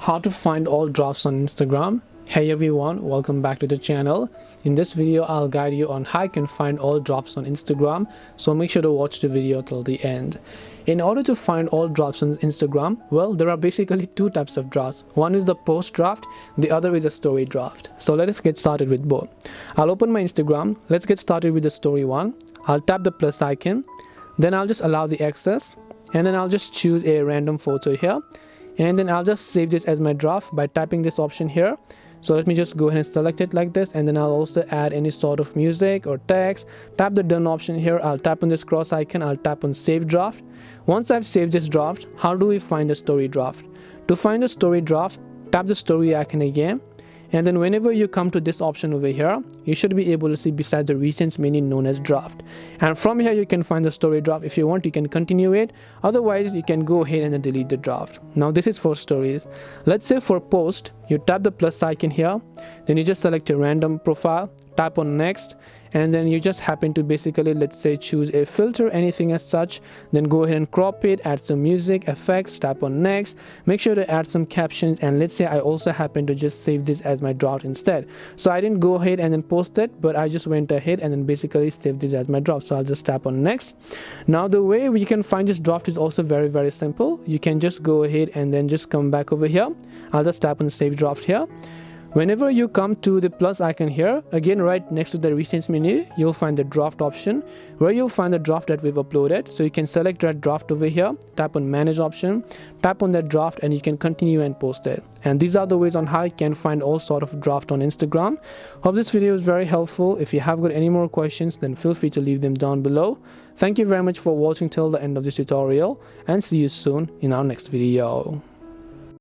How to find all drafts on Instagram. Hey everyone, welcome back to the channel. In this video I'll guide you on how you can find all drafts on Instagram, so make sure to watch the video till the end. In order to find all drafts on Instagram, well, there are basically two types of drafts. One is the post draft, the other is a story draft. So let us get started with both. I'll open my Instagram. Let's get started with the story one. I'll tap the plus icon, then I'll just allow the access, and then I'll just choose a random photo here, and then I'll just save this as my draft by tapping this option here. So let me just go ahead and select it like this, and then I'll also add any sort of music or text. Tap the done option here. I'll tap on this cross icon. I'll tap on save draft. Once I've saved this draft, how do we find the story draft? To find the story draft, tap the story icon again, and then whenever you come to this option over here, you should be able to see beside the recents menu known as draft, and from here you can find the story draft. If you want, you can continue it, otherwise you can go ahead and then delete the draft. Now this is for stories. Let's say for post, you tap the plus icon here, then you just select a random profile, tap on next, and then you just happen to basically, let's say, choose a filter, anything as such, then go ahead and crop it, add some music effects, tap on next, make sure to add some captions, and let's say I also happen to just save this as my draft instead. So I didn't go ahead and then post it, but I just went ahead and then basically saved this as my draft. So I'll just tap on next. Now the way we can find this draft is also very simple. You can just go ahead and then just come back over here. I'll just tap on save draft here. Whenever you come to the plus icon here, again right next to the recents menu, you'll find the draft option where you'll find the draft that we've uploaded. So you can select that draft over here, tap on manage option, tap on that draft, and you can continue and post it. And these are the ways on how you can find all sort of draft on Instagram. Hope this video is very helpful. If you have got any more questions, then feel free to leave them down below. Thank you very much for watching till the end of this tutorial, and see you soon in our next video.